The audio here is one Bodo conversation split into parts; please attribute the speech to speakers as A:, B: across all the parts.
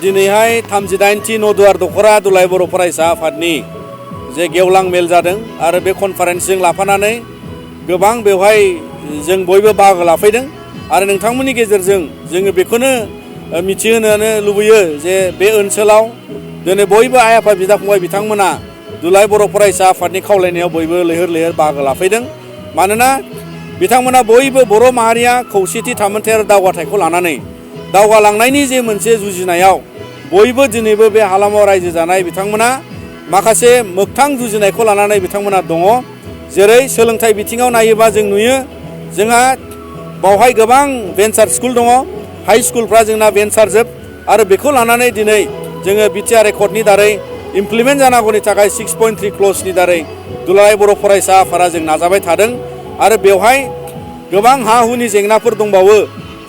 A: दिनैहाय 38थि नदुवार दखरा दुलाय बर' फरायसा आफादनि जे गेवलां मेल जादों आरो बे कनफारेन्सजों लाफानानै गोबां बेवहाय जों बयबो बाहागो लाफैदों आरो नोंथांमोननि गेजेरजों जोङो बेखौनो मिथिहोनो लुबैयो जे बे ओनसोलाव दिनै बयबो आइ आफा बिदा फंबाय बिथांमोना दुलाय बर' फरायसा आफादनि खावलायनायाव बयबो लैहोर लैहोर बाहागो लाफैदों मानोना बिथांमोना बयबो बर' माहारिया खौसेथि थामोनथाय आरो दावगाथायखौ लानानै दावगालांनायनि जे मोनसे जुजिनायाव बयबो दिनैबो बे हालामाव रायजो जानाय बिथांमोना माखासे मोगथां जुजिनायखौ लानानै बिथांमोना दङ जेरै सोलोंथाइ बिथिङाव नायोबा जों नुयो जोंहा बावहाय गोबां भेन्सार स्कुल दङ हाई स्कुलफ्रा जोंना भेन्सार जोब आरो बेखौ लानानै दिनै जोङो बिटिआर एकर्डनि दारै इमप्लिमेन्ट जानांगौनि थाखाय 6.3 क्लजनि दारै दुलाराय बर' फरायसा आफादा जों नाजाबाय थादों आरो बेवहाय गोबां हा हुनि जेंनाफोर दंबावो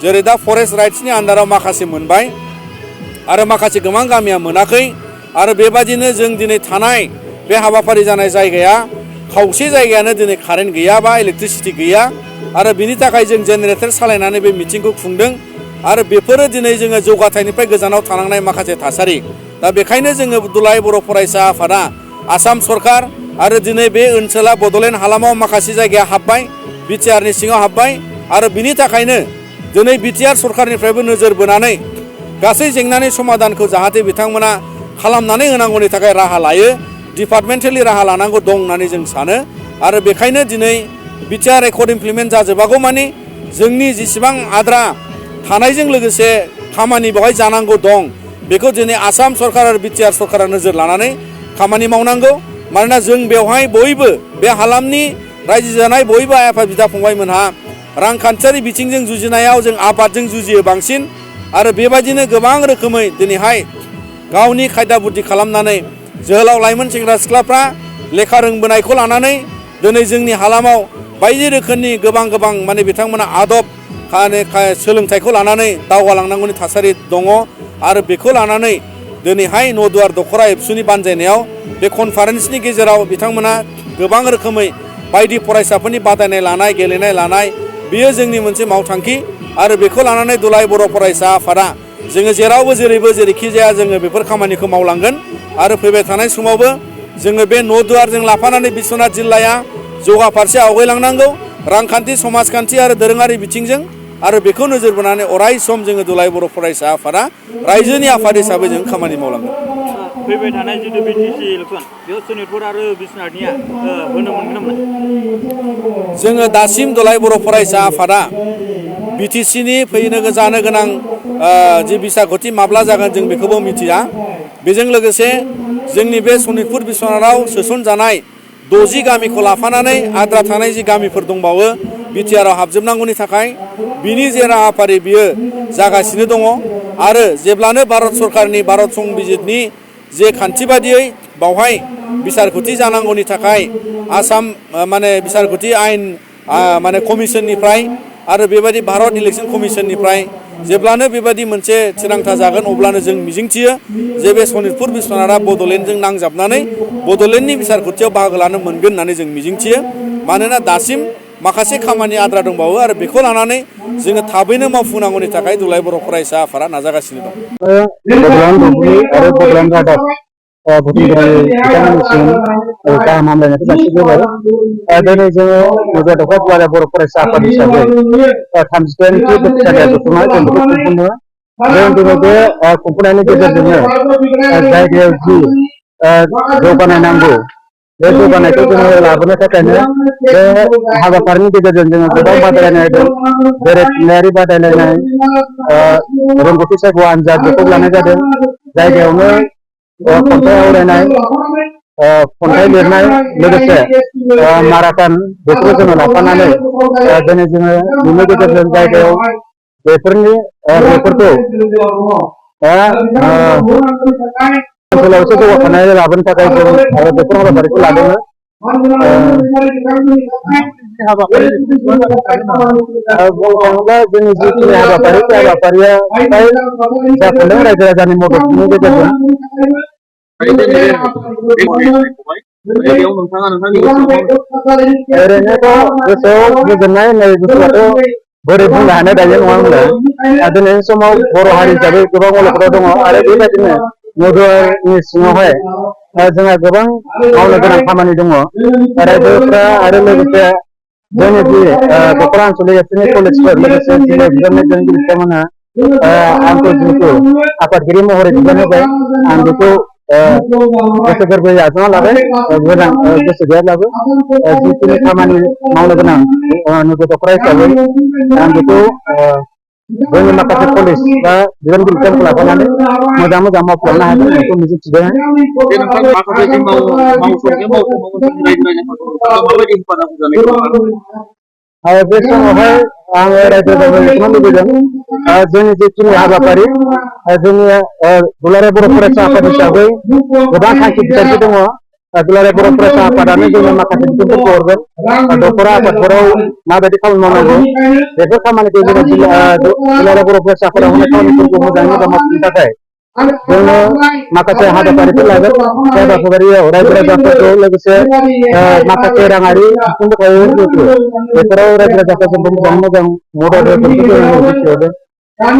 A: जेरै दा फरेस्ट राइट्सनि आन्दाराव माखासे मोनबाय आरो माखासे गोबां गामिया मोनाखै आरो बेबादिनो जों दिनै थानाय बे हाबाफारि जानाय जायगाया खावसे जायगायानो दिनै कारेन्ट गैया बा इलेक्ट्रिसिटि गैया आरो बिनि थाखाय जों जेनेरेटर सालायनानै बे मिटिंखौ खुंदों आरो बेफोरो दिनै जोङो जौगाथायनिफ्राय गोजानाव थानांनाय माखासे थासारि दा बेखायनो जोङो दुलाराय बर' फरायसा आफादा आसाम सरकार आरो दिनै बे ओनसोला बड'लेण्ड हालामाव माखासे जायगाया हाबबाय बिटिआरनि सिङाव हाबबाय आरो बिनि थाखायनो दिनै बिटिआर सरकारनिफ्रायबो नोजोर बोनानै गासै जेंनानि समाधानखौ जाहाथे बिथांमोना खालामनानै होनांगौनि थाखाय राहा लायो डिपार्टमेन्टेलि राहा लानांगौ दं होननानै जों सानो आरो बेखायनो दिनै बिटिआर एकर्ड इमप्लिमेन्ट जाजोबागौ मानि जोंनि जेसेबां आद्रा थानायजों लोगोसे खामानि बेवहाय जानांगौ दं बेखौ दिनै आसाम सरकार आरो बिटिआर सरकारा नोजोर लानानै खामानि मावनांगौ मानोना जों बेवहाय बयबो बे हालामनि रायजो जानाय बयबो आइ आफा बिदा फंबायमोनहा रांखान्थियारि बिथिंजों जुजिनायाव जों आबादजों जुजियो बांसिन आरो बेबायदिनो गोबां रोखोमै दिनैहाय गावनि खायदा बुद्धि खालामनानै जोहोलाव लाइमोन सेंग्रा सिख्लाफ्रा लेखा रोंबोनायखौ लानानै दिनै जोंनि हालामाव बायदि रोखोमनि गोबां माने बिथांमोना आदब सोलोंथाइखौ लानानै दावगालांनांगौनि थासारि दङ आरो बेखौ लानानै दिनैहाय नदुवार दखरा एबसुनि बानजायनायाव बे कनफारेन्सनि गेजेराव बिथांमोना गोबां रोखोमै बायदि फरायसाफोरनि बादायनाय लानाय गेलेनाय लानाय बेयो जोंनि मोनसे मावथांखि आरो बेखौ लानानै दुलाराय बर' फरायसा आफादा जोङो जेरावबो जेरैबो जेरैखि जाया जोङो बेफोर खामानिखौ मावलांगोन आरो फैबाय थानाय समावबो जोङो बे नदुवारजों लाफानानै बिश्वनाथ जिल्लाया जौगा फारसे आवगायलांनांगौ रांखान्थि समाजखान्थि आरो दोरोङारि बिथिंजों आरो बेखौ नोजोर बोनानै अराय सम जोङो दुलाराय बर' फरायसा आफादा रायजोनि आफाद हिसाबै जों खामानि मावलांगोन
B: फैबाय थानाय जितु बिटिसि इलेक्सन बेयाव सनितपुर आरो बिश्वनाथनिया होनो मोनगोन ना मोना
A: जोङो दासिम दुलाराय बर' फरायसा आफादा बिटिसिनि फैनो जानो गोनां जि बिसायख'थि माब्ला जागोन जों बेखौबो मिथिया बेजों लोगोसे जोंनि बे सनितपुर बिश्वनाथाव सोसनजानाय 60 गामिखौ लाफानानै आद्रा थानाय जि गामिफोर दंबावो बिटिआराव हाबजोबनांगौनि थाखाय बिनि जे राहाफारि बियो जागासिनो दङ आरो जेब्लानो भारत सरकारनि भारत संबिजितनि जे खान्थि बादियै बावहाय बिसारख'थि जानांगौनि थाखाय आसाम माने बिसारख'थि आयेन माने कमिसननिफ्राय आरो बेबायदि भारत इलेक्सन कमिसननिफ्राय जेब्लानो बेबायदि मोनसे थिरांथा जागोन अब्लानो जों मिजिंथियो जे बे सनितपुर बिश्वनाथआ बड'लेण्डजों नांजाबनानै बड'लेण्डनि बिसारख'थियाव बाहागो लानो मोनगोन होननानै जों मिजिंथियो मानोना दासिम माखासे खामानि आद्रा दंबावो आरो बेखौ लानानै जोङो थाबैनो मावफुंनांगौनि थाखाय दुलाराय बर' फरायसा आफादा नाजागासिनो दं
C: बिथांमोननिसिम गाहाम हामलायनायखौ जासिग्रोबाय दिनै जोङो नदुवार दखरा दुलाराय बर' फरायसा आफाद हिसाबै 38थि बोसोरारि जथुम्मा जों बेखौ खुंफुङो जों दिनै बे खुंफुंनायनि गेजेरजोंनो जायगायाव जि जौगानाय नांगौ बे जौगानायखौ जोङो लाबोनो थाखायनो बे हाबाफारिनि गेजेरजों जोङो गोबां बादायलायनाय दं जेरै थुनलाइयारि बादायलायनाय रोंगौथि सायख' आनजाद बेखौ लानाय जादों जायगायावनो खन्थाइ आवरायनाय खन्थाइ लिरनाय लोगोसे माराथन बेखौ जोङो लाफानानै दिनै जोङो बेनि गेजेरजों जायगायाव बेफोरखौ ओनसोलाव एसे जौगाखानाय लाबोनो थाखाय जों बेफोर हाबाफारिखौ लादोंमोन बुंनो थाङोब्ला जोंनि जिखिनि हाबाफारि बे हाबाफारिया जाफुंदों रायजो राजानि मददनि गेजेरजों ओरैनोथ' गोसोआव गोजोननाय होननाय बुस्थुआथ' बोरै बुंनो हानो दायो नङा होनब्ला दिनैनि समाव बर' हारि हिसाबै गोबां अलखदाव दङ आरो बेबायदिनो मदुवारनि सिङावहाय जोंहा गोबां मावनो गोनां खामानि दङ रायजोफ्रा आरो लोगोसे जोंनि जि दख'रा आनसलिक एबसुनि कलेजफोर लोगोसे जिल्ला बिबाननि दैदेनगिरि बिथांमोनहा आंखौ जिहेतु आफादगिरि महरै बिबान होबाय आं बेखौ गोसो गोरबोयै आजावना लाबाय गोनां गोसो गैयाब्लाबो जिखिनि खामानि मावनो गोनां नैबे दख'रा हिसाबै आं बेखौ जोंनि माखासे कलेज बा बिबानगिरि बिथांमोनखौ लाफानानै मोजां मावफुंलांनो हागोन बेखौ मिजिंथिदों बे समावहाय आङो रायजो राजाफोरनो लुबैदों जोंनि जिखिनि हाबाफारि जोंनि दुलाराय बर' फरायसा आफाद हिसाबै गोबां थांखि बिथांखि दङ दुलाराय बर' फरायसा आफादानो जोंनो माखासे बिथोनफोरखौ हरगोन दख'रा आफादफोराव माबायदि खामानि मावनांगौ बेफोर खामानिखौ जोङो दुलाराय बर' फरायसा आफादाव होनाय खामानिफोरखौ मोजाङै मोजां मावफुंनो थाखाय जोङो माखासे हाबाफारिफोर लागोन बे हाबाफारियाव रायजो राजाफोरखौ लोगोसे माखासे राङारि बिथिंफोर थायो जिहेतु बेफोराव रायजो राजाफोर जोंबो मोजाङै मोजां मदद होगोन